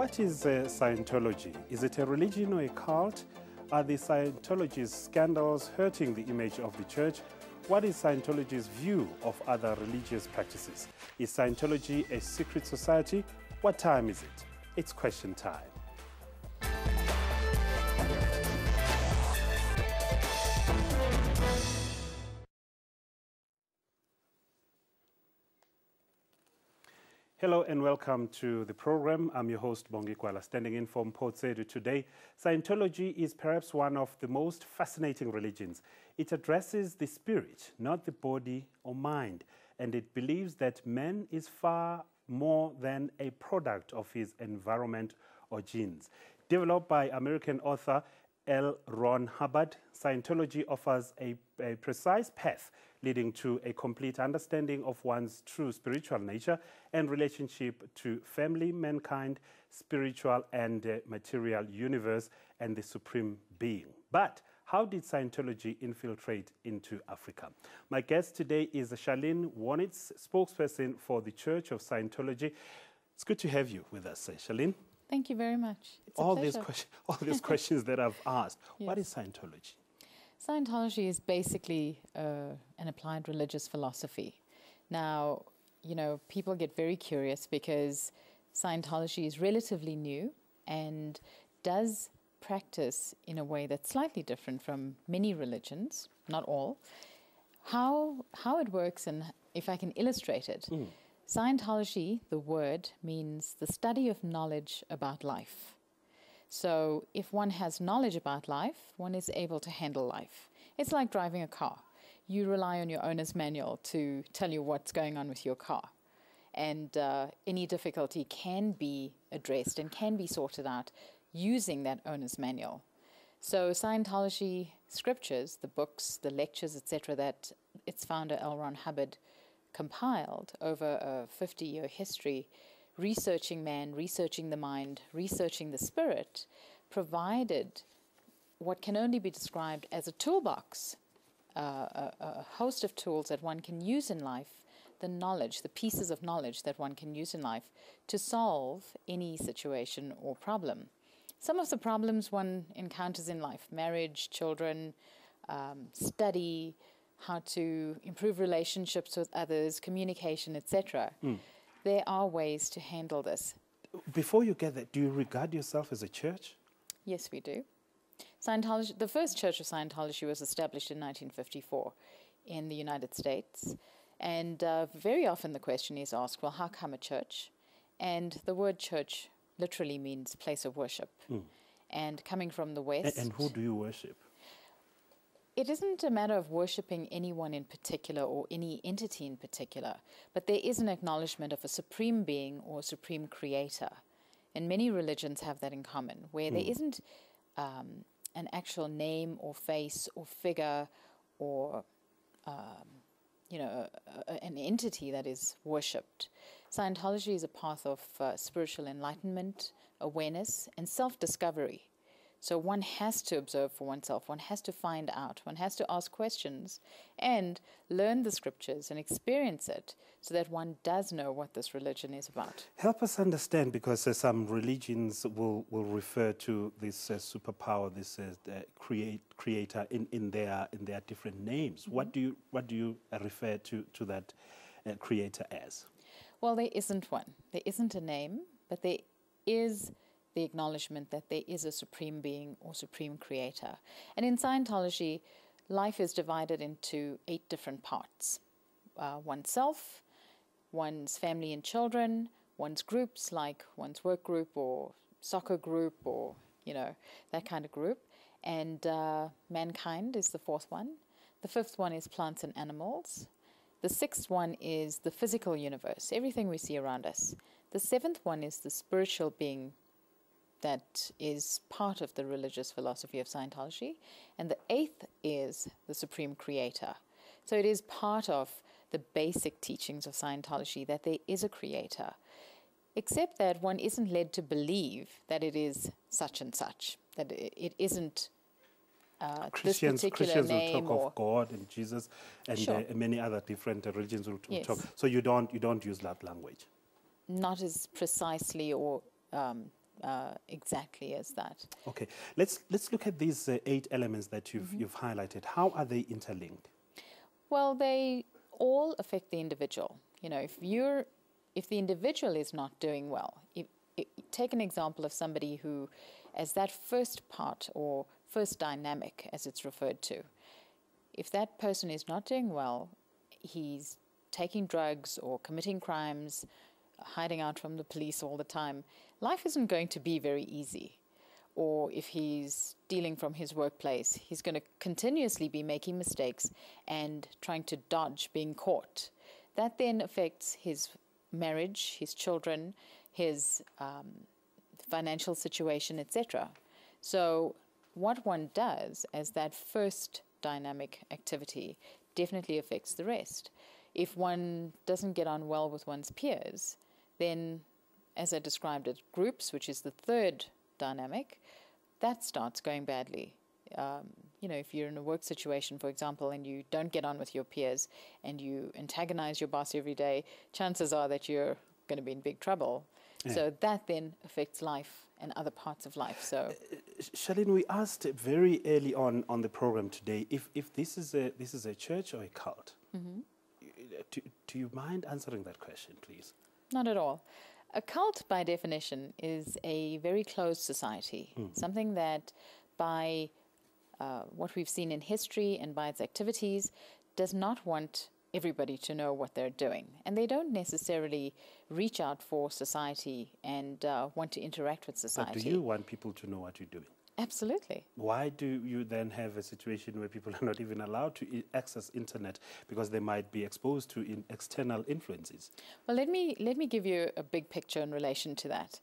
What is Scientology? Is it a religion or a cult? Are the Scientology's scandals hurting the image of the church? What is Scientology's view of other religious practices? Is Scientology a secret society? What time is it? It's question time. Hello and welcome to the program. I'm your host, Bongi Kwala, standing in for Mpotsedu today. Scientology is perhaps one of the most fascinating religions. It addresses the spirit, not the body or mind, and it believes that man is far more than a product of his environment or genes. Developed by American author L. Ron Hubbard, Scientology offers a precise path leading to a complete understanding of one's true spiritual nature and relationship to family, mankind, spiritual and material universe, and the supreme being. But how did Scientology infiltrate into Africa? My guest today is Charlene Wonitz, spokesperson for the Church of Scientology. It's good to have you with us, Charlene. Thank you very much. It's all a pleasure. All these questions that I've asked. Yes. What is Scientology? Scientology is basically an applied religious philosophy. Now, you know, people get very curious because Scientology is relatively new and does practice in a way that's slightly different from many religions, not all. How it works, and if I can illustrate it, Scientology, the word, means the study of knowledge about life. So if one has knowledge about life, one is able to handle life. It's like driving a car. You rely on your owner's manual to tell you what's going on with your car. And any difficulty can be addressed and can be sorted out using that owner's manual. So Scientology scriptures, the books, the lectures, etc., that its founder L. Ron Hubbard compiled over a 50-year history, researching man, researching the mind, researching the spirit, provided what can only be described as a toolbox, a host of tools that one can use in life, the knowledge, the pieces of knowledge that one can use in life to solve any situation or problem. Some of the problems one encounters in life, marriage, children, study, how to improve relationships with others, communication, etc. There are ways to handle this. Before you get that, do you regard yourself as a church? Yes, we do. Scientology, the first Church of Scientology was established in 1954 in the United States. And very often the question is asked, well, how come a church? And the word church literally means place of worship. And coming from the West... And who do you worship? It isn't a matter of worshipping anyone in particular or any entity in particular, but there is an acknowledgement of a supreme being or supreme creator. And many religions have that in common, where there isn't an actual name or face or figure or, an entity that is worshipped. Scientology is a path of spiritual enlightenment, awareness, and self-discovery. So one has to observe for oneself, one has to find out, one has to ask questions and learn the scriptures and experience it so that one does know what this religion is about. Help us understand, because some religions will refer to this superpower, this creator in their different names. What do you refer to that creator as? Well, there isn't one. There isn't a name, but there is the acknowledgement that there is a supreme being or supreme creator. And in Scientology, life is divided into 8 different parts. Oneself, one's family and children, one's groups like one's work group or soccer group or, that kind of group. And mankind is the 4th one. The 5th one is plants and animals. The 6th one is the physical universe, everything we see around us. The 7th one is the spiritual being that is part of the religious philosophy of Scientology. And the 8th is the supreme creator. So it is part of the basic teachings of Scientology that there is a creator, except that one isn't led to believe that it is such and such, that it isn't Christians this particular name will talk of God and Jesus and many other different religions will talk. So you don't use that language? Not as precisely or exactly as that. Okay, let's look at these 8 elements that you've highlighted. How are they interlinked? Well, they all affect the individual. You know, if the individual is not doing well, take an example of somebody who, as that first part or first dynamic, as it's referred to, if that person is not doing well, he's taking drugs or committing crimes, hiding out from the police all the time, life isn't going to be very easy. Or if he's stealing from his workplace, he's going to continuously be making mistakes and trying to dodge being caught. That then affects his marriage, his children, his financial situation, etc. So what one does as that first dynamic activity definitely affects the rest. If one doesn't get on well with one's peers, then, as I described it, groups, which is the third dynamic, that starts going badly. You know, if you're in a work situation, for example, and you don't get on with your peers and you antagonize your boss every day, chances are that you're going to be in big trouble. Yeah. So that then affects life and other parts of life. So, Charlene, we asked very early on the program today if this is a church or a cult. Do you mind answering that question, please? Not at all. A cult, by definition, is a very closed society, something that by what we've seen in history and by its activities does not want everybody to know what they're doing. And they don't necessarily reach out for society and want to interact with society. But do you want people to know what you're doing? Absolutely. Why do you then have a situation where people are not even allowed to access internet because they might be exposed to external influences? Well, let me give you a big picture in relation to that.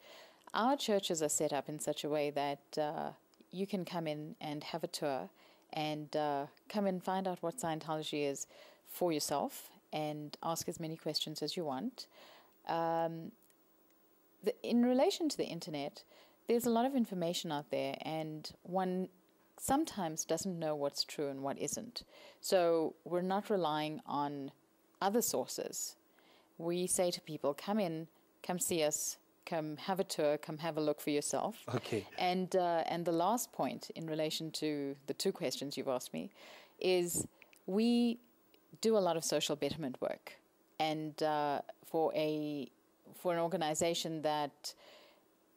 Our churches are set up in such a way that you can come in and have a tour and come and find out what Scientology is for yourself and ask as many questions as you want. In relation to the internet, there's a lot of information out there, and one sometimes doesn't know what's true and what isn't. So we're not relying on other sources. We say to people, come in, come see us, come have a tour, come have a look for yourself. Okay. And the last point in relation to the 2 questions you've asked me is we do a lot of social betterment work. And for an organization that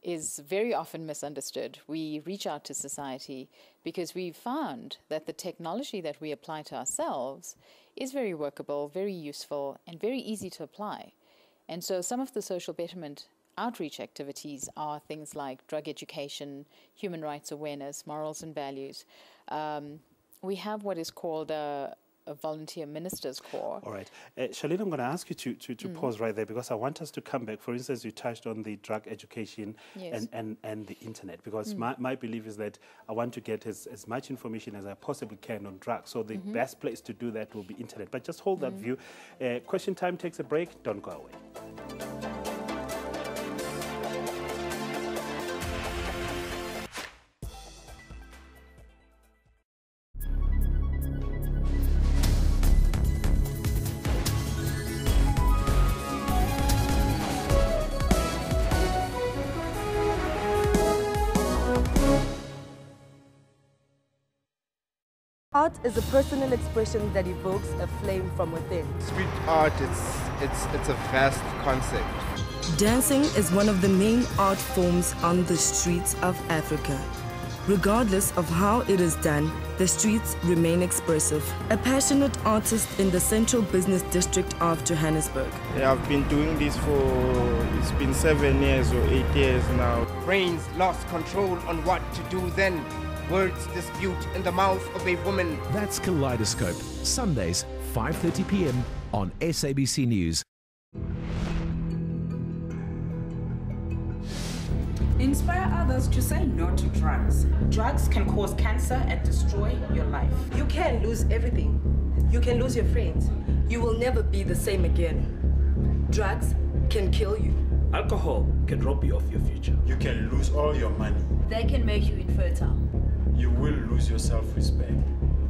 is very often misunderstood, we reach out to society because we've found that the technology that we apply to ourselves is very workable, very useful, and very easy to apply. And so some of the social betterment outreach activities are things like drug education, human rights awareness, morals and values. We have what is called a volunteer ministers corps. All right. Charlene, I'm going to ask you to pause right there because I want us to come back. For instance, you touched on the drug education and the internet, because my belief is that I want to get as much information as I possibly can on drugs. So the best place to do that will be internet. But just hold that view. Question time takes a break. Don't go away. Art is a personal expression that evokes a flame from within. Street art, it's a vast concept. Dancing is one of the main art forms on the streets of Africa. Regardless of how it is done, the streets remain expressive. A passionate artist in the central business district of Johannesburg. Yeah, I've been doing this it's been 7 years or 8 years now. Brains lost control on what to do then. Words dispute in the mouth of a woman. That's Kaleidoscope, Sundays, 5:30 p.m. on SABC News. Inspire others to say no to drugs. Drugs can cause cancer and destroy your life. You can lose everything. You can lose your friends. You will never be the same again. Drugs can kill you. Alcohol can rob you of your future. You can lose all your money. They can make you infertile. You will lose your self-respect.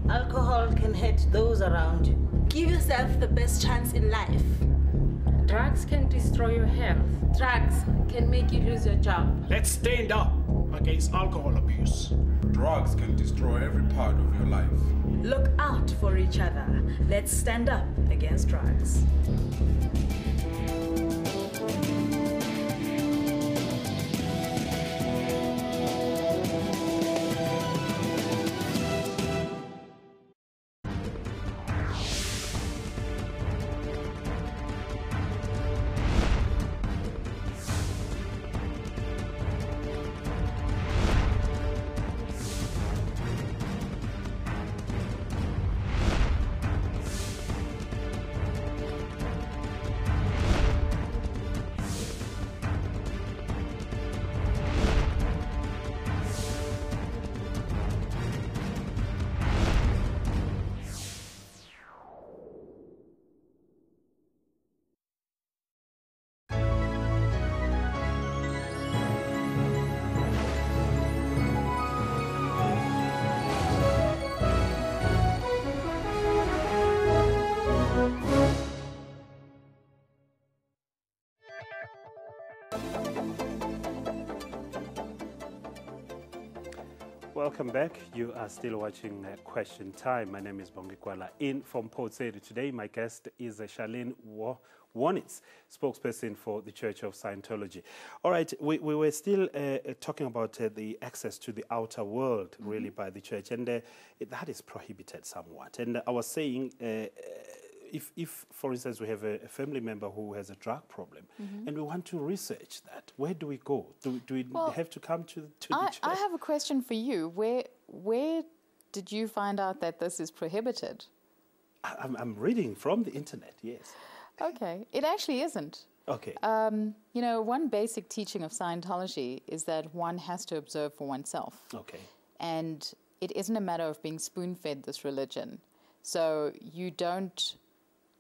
Alcohol can hurt those around you. Give yourself the best chance in life. Drugs can destroy your health. Drugs can make you lose your job. Let's stand up against alcohol abuse. Drugs can destroy every part of your life. Look out for each other. Let's stand up against drugs. Welcome back. You are still watching Question Time. My name is Bongikwala. In from Port Said today, my guest is Charlene Warnitz, spokesperson for the Church of Scientology. All right, we were still talking about the access to the outer world, really, by the church, and that is prohibited somewhat. And I was saying, if, for instance, we have a family member who has a drug problem, and we want to research that, where do we go? Do we have to come to the church? I have a question for you. Where did you find out that this is prohibited? I'm reading from the internet, yes. Okay. It actually isn't. Okay. You know, one basic teaching of Scientology is that one has to observe for oneself. Okay. And it isn't a matter of being spoon-fed this religion. So you don't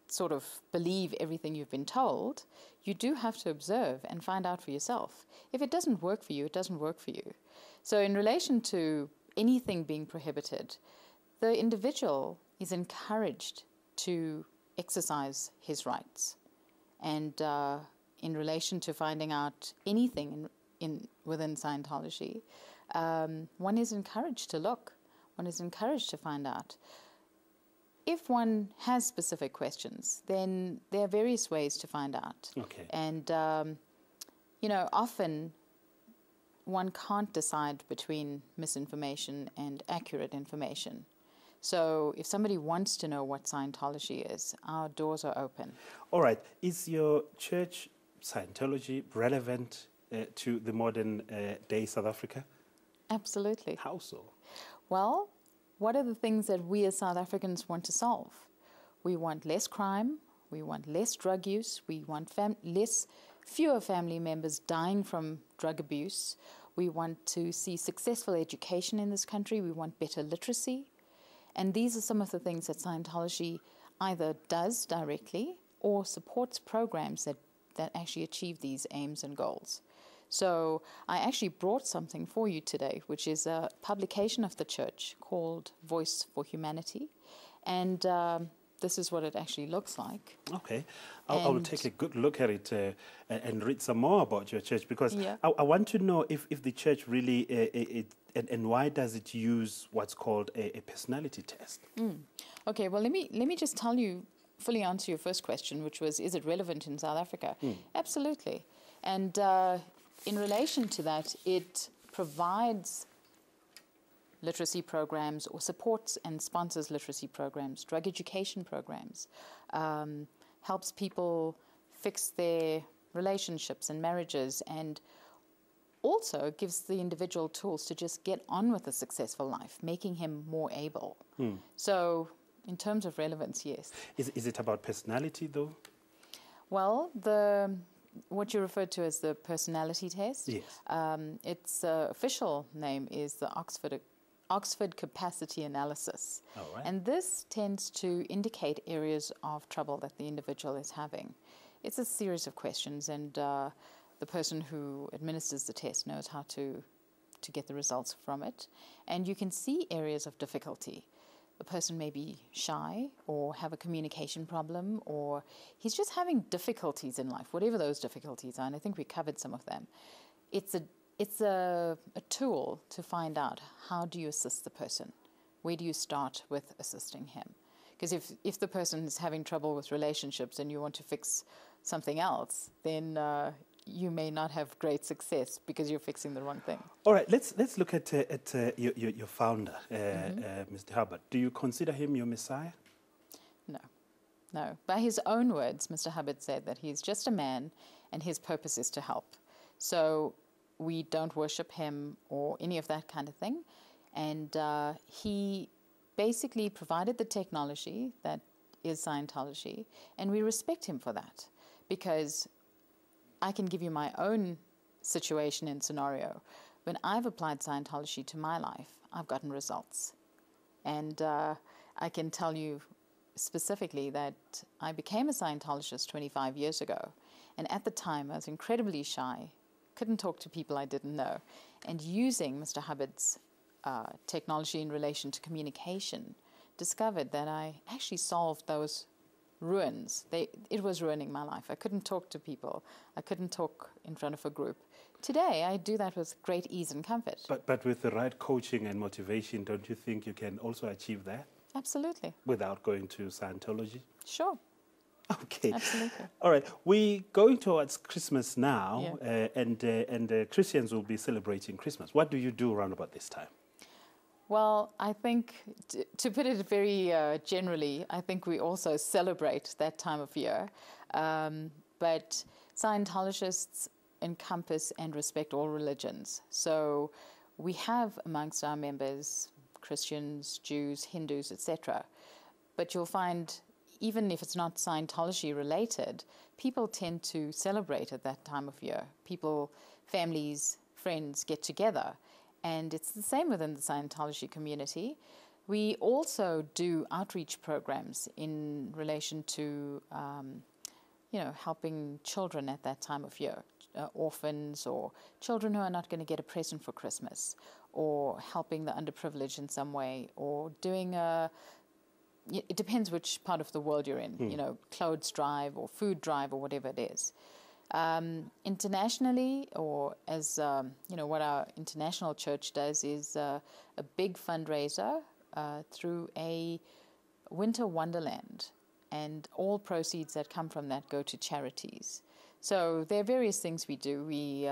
sort of believe everything you've been told. You do have to observe and find out for yourself. If it doesn't work for you, it doesn't work for you. So in relation to anything being prohibited, the individual is encouraged to exercise his rights. And in relation to finding out anything within Scientology, one is encouraged to look. One is encouraged to find out. If one has specific questions, then there are various ways to find out. Okay. And, you know, often one can't decide between misinformation and accurate information. So if somebody wants to know what Scientology is, our doors are open. All right. Is your church, Scientology, relevant to the modern day South Africa? Absolutely. How so? Well, what are the things that we as South Africans want to solve? We want less crime. We want less drug use. We want fewer family members dying from drug abuse. We want to see successful education in this country. We want better literacy. And these are some of the things that Scientology either does directly or supports programs that actually achieve these aims and goals. So I actually brought something for you today, which is a publication of the church called Voice for Humanity. And this is what it actually looks like. Okay. I will take a good look at it and read some more about your church, because I want to know if the church really, and why does it use what's called a personality test? Okay, well, let me just tell you, fully answer your first question, which was, is it relevant in South Africa? Absolutely. And in relation to that, it provides literacy programs or supports and sponsors literacy programs, drug education programs, helps people fix their relationships and marriages, and also gives the individual tools to just get on with a successful life, making him more able. So in terms of relevance, yes. Is it about personality, though? Well, what you referred to as the personality test, yes. Its official name is the Oxford Capacity Analysis. All right. And this tends to indicate areas of trouble that the individual is having. It's a series of questions, and the person who administers the test knows how to get the results from it. And you can see areas of difficulty. a person may be shy or have a communication problem, or he's just having difficulties in life, whatever those difficulties are, and I think we covered some of them. It's a tool to find out, how do you assist the person? Where do you start with assisting him? Because if the person is having trouble with relationships and you want to fix something else, then you may not have great success because you're fixing the wrong thing. All right, let's look at your founder, Mr. Hubbard. Do you consider him your Messiah? No. By his own words, Mr. Hubbard said that he's just a man and his purpose is to help. So we don't worship him or any of that kind of thing. And he basically provided the technology that is Scientology, and we respect him for that, because I can give you my own situation and scenario. When I've applied Scientology to my life, I've gotten results. And I can tell you specifically that I became a Scientologist 25 years ago. And at the time, I was incredibly shy, couldn't talk to people I didn't know. And using Mr. Hubbard's technology in relation to communication, discovered that I actually solved those ruins. It was ruining my life. I couldn't talk to people. I couldn't talk in front of a group. Today, I do that with great ease and comfort. But with the right coaching and motivation, don't you think you can also achieve that? Absolutely. Without going to Scientology? Sure. Okay. Absolutely. All right. We're going towards Christmas now, and Christians will be celebrating Christmas. What do you do around about this time? Well, I think, to put it very generally, I think we also celebrate that time of year. But Scientologists encompass and respect all religions. So we have amongst our members Christians, Jews, Hindus, etc. But you'll find, even if it's not Scientology related, people tend to celebrate at that time of year. People, families, friends get together. And it's the same within the Scientology community. We also do outreach programs in relation to, helping children at that time of year, orphans or children who are not going to get a present for Christmas, or helping the underprivileged in some way, or doing it depends which part of the world you're in, clothes drive or food drive or whatever it is. Internationally, or as what our international church does, is a big fundraiser through a winter wonderland, and all proceeds that come from that go to charities. So there are various things we do. We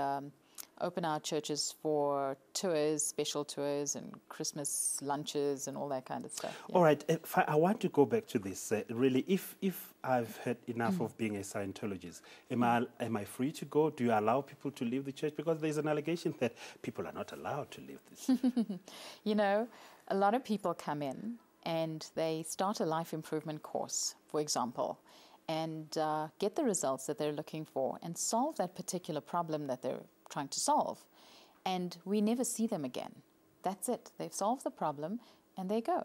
open our churches for tours, special tours, and Christmas lunches and all that kind of stuff. Yeah. All right. I want to go back to this. Really, if I've heard enough of being a Scientologist, am I free to go? Do you allow people to leave the church? Because there's an allegation that people are not allowed to leave this. A lot of people come in and they start a life improvement course, for example, and get the results that they're looking for and solve that particular problem that they're trying to solve. And we never see them again. That's it. They've solved the problem and they go.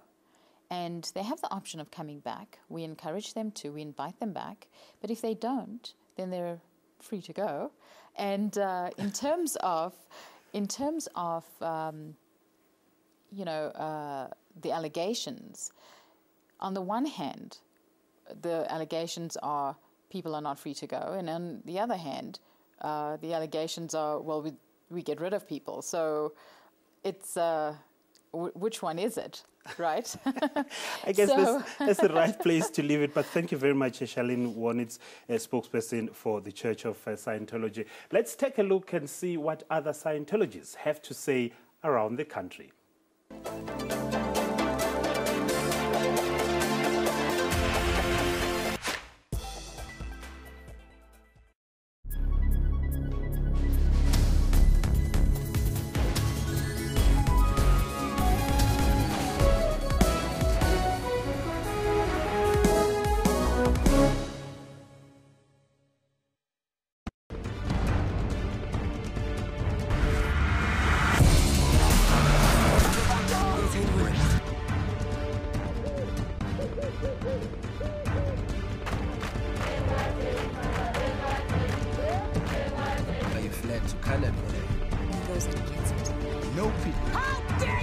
And they have the option of coming back. We encourage them to. We invite them back. But if they don't, then they're free to go. And in terms of the allegations, on the one hand, the allegations are people are not free to go, and on the other hand, the allegations are, well, we get rid of people. So it's which one is it, right? I guess that's the right place to leave it. But thank you very much, Charlene Warnitz, spokesperson for the Church of Scientology. Let's take a look and see what other Scientologists have to say around the country.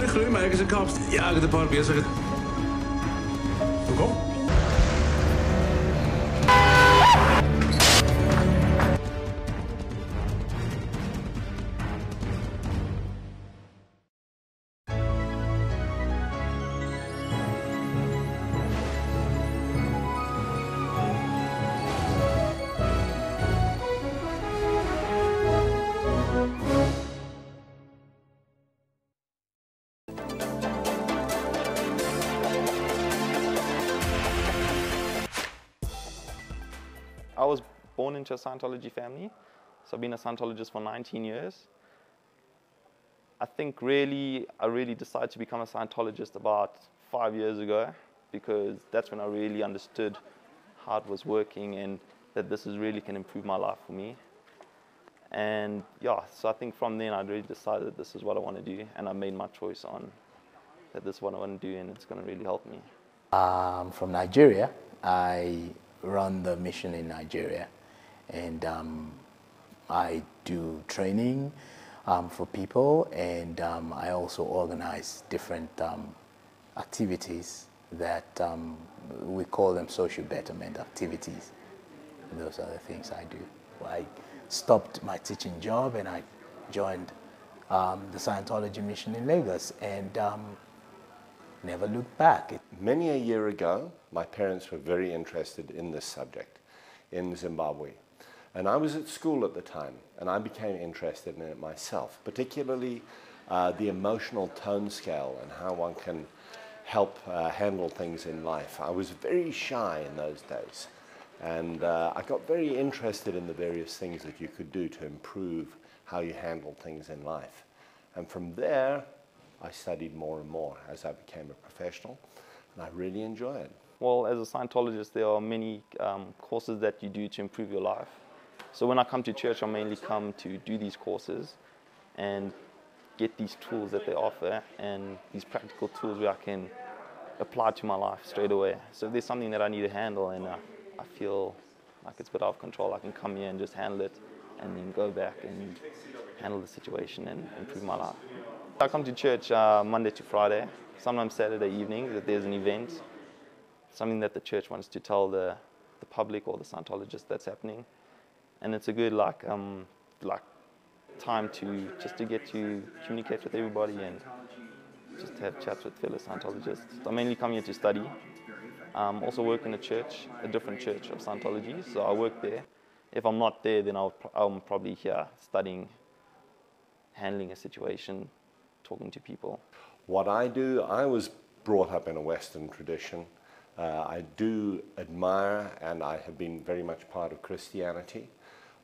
Ik geloof mij, ik is een kapst. Ja, ik heb een paar bezig. to go. I was born into a Scientology family, so I've been a Scientologist for 19 years. I think I really decided to become a Scientologist about 5 years ago, because that's when I really understood how it was working and that this really can improve my life for me. And yeah, so I think from then I really decided this is what I want to do, and I made my choice on that this is what I want to do and it's going to really help me. I'm from Nigeria. I run the mission in Nigeria, and I do training for people, and I also organize different activities that we call them social betterment activities. And those are the things I do. I stopped my teaching job and I joined the Scientology mission in Lagos, and never looked back. Many a year ago, my parents were very interested in this subject in Zimbabwe. And I was at school at the time, and I became interested in it myself, particularly the emotional tone scale and how one can help handle things in life. I was very shy in those days, and I got very interested in the various things that you could do to improve how you handle things in life. And from there, I studied more and more as I became a professional, and I really enjoy it. Well, as a Scientologist, there are many courses that you do to improve your life. So when I come to church, I mainly come to do these courses and get these tools that they offer, and these practical tools where I can apply to my life straight away. So if there's something that I need to handle and I feel like it's a bit out of control, I can come here and just handle it and then go back and handle the situation and improve my life. I come to church Monday to Friday, sometimes Saturday evenings if there's an event, something that the church wants to tell the public or the Scientologist that's happening. And it's a good time to get to communicate with everybody and just have chats with fellow Scientologists. I mainly come here to study. Also work in a church, a different church of Scientology, so I work there. If I'm not there, then I'm probably here studying, handling a situation, talking to people. What I do, I was brought up in a Western tradition. I do admire, and I have been very much part of Christianity,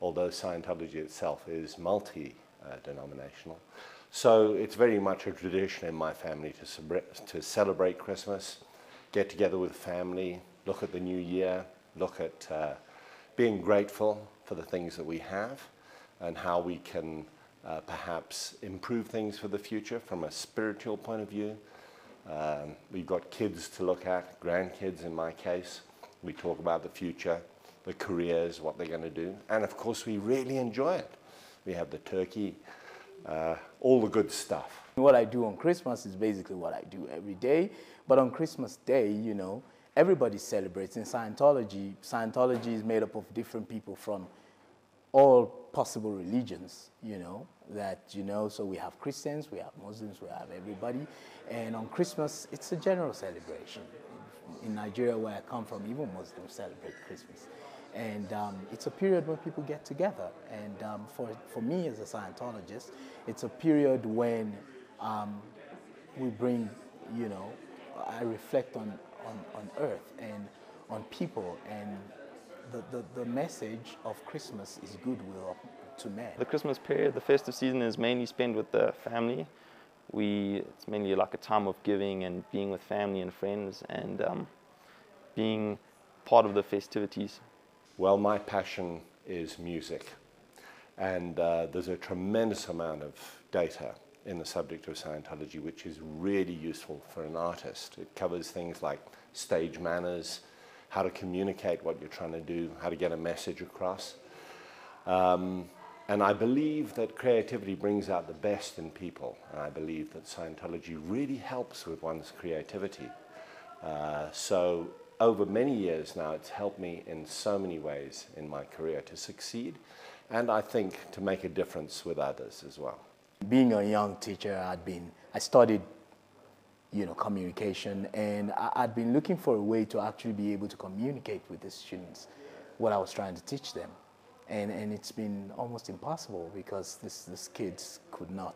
although Scientology itself is multi-denominational. So it's very much a tradition in my family to celebrate Christmas, get together with family, look at the new year, look at being grateful for the things that we have and how we can perhaps improve things for the future from a spiritual point of view. We've got kids to look at, grandkids in my case. We talk about the future, the careers, what they're going to do. And of course, we really enjoy it. We have the turkey, all the good stuff. What I do on Christmas is basically what I do every day. But on Christmas Day, you know, everybody celebrates. In Scientology is made up of different people from all possible religions, so we have Christians, we have Muslims, we have everybody. And on Christmas, it's a general celebration. In Nigeria, where I come from, even Muslims celebrate Christmas. And it's a period when people get together. And for me as a Scientologist, it's a period when we bring, I reflect on earth and on people, and the message of Christmas is goodwill to men. The Christmas period, the festive season, is mainly spent with the family. It's mainly like a time of giving and being with family and friends and being part of the festivities. Well, my passion is music, and there's a tremendous amount of data in the subject of Scientology which is really useful for an artist. It covers things like stage manners, how to communicate what you're trying to do, how to get a message across. And I believe that creativity brings out the best in people, and I believe that Scientology really helps with one's creativity. So over many years now, it's helped me in so many ways in my career to succeed, and I think to make a difference with others as well. Being a young teacher, I studied, communication, and I'd been looking for a way to actually be able to communicate with the students what I was trying to teach them. And it's been almost impossible because these kids could not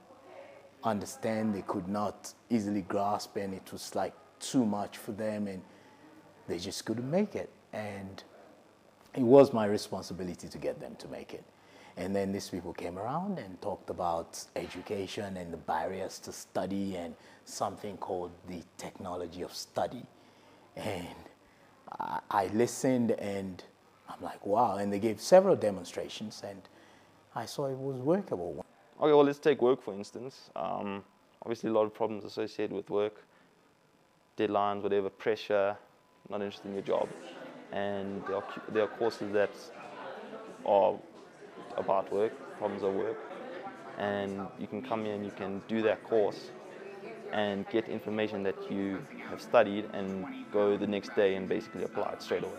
understand, they could not easily grasp, and it was like too much for them, and they just couldn't make it. And it was my responsibility to get them to make it. And then these people came around and talked about education and the barriers to study and something called the technology of study. And I listened and I'm like, wow. And they gave several demonstrations and I saw it was workable. Okay, well, let's take work, for instance. Obviously, a lot of problems associated with work, deadlines, whatever, pressure, not interested in your job. And there are courses that are about work, problems of work. And you can come here and you can do that course and get information that you have studied and go the next day and basically apply it straight away.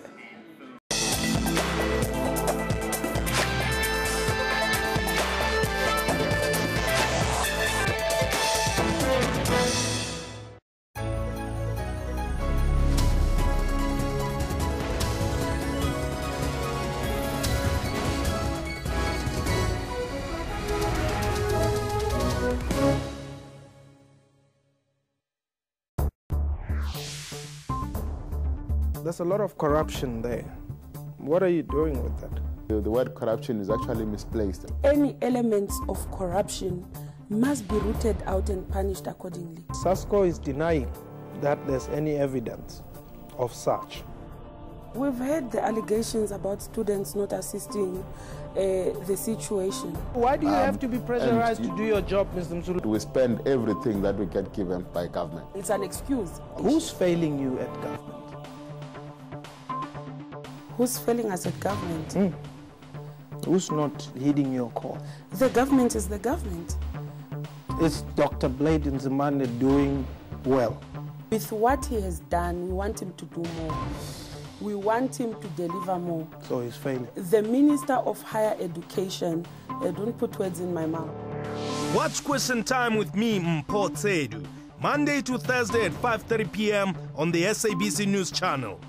There's a lot of corruption there. What are you doing with that? The word corruption is actually misplaced. Any elements of corruption must be rooted out and punished accordingly. SASCO is denying that there's any evidence of such. We've heard the allegations about students not assisting the situation. Why do you have to be pressurized to do your job, Mr. Msulu? We spend everything that we get given by government. It's an excuse. Who's failing you at government? Who's failing us at government? Who's not heeding your call? The government is the government. Is Dr. Blade Nzimande doing well? With what he has done, we want him to do more. We want him to deliver more. So he's failing. The Minister of Higher Education, don't put words in my mouth. Watch Question Time with me, Mpho Tsedu, Monday to Thursday at 5:30 p.m. on the SABC News Channel.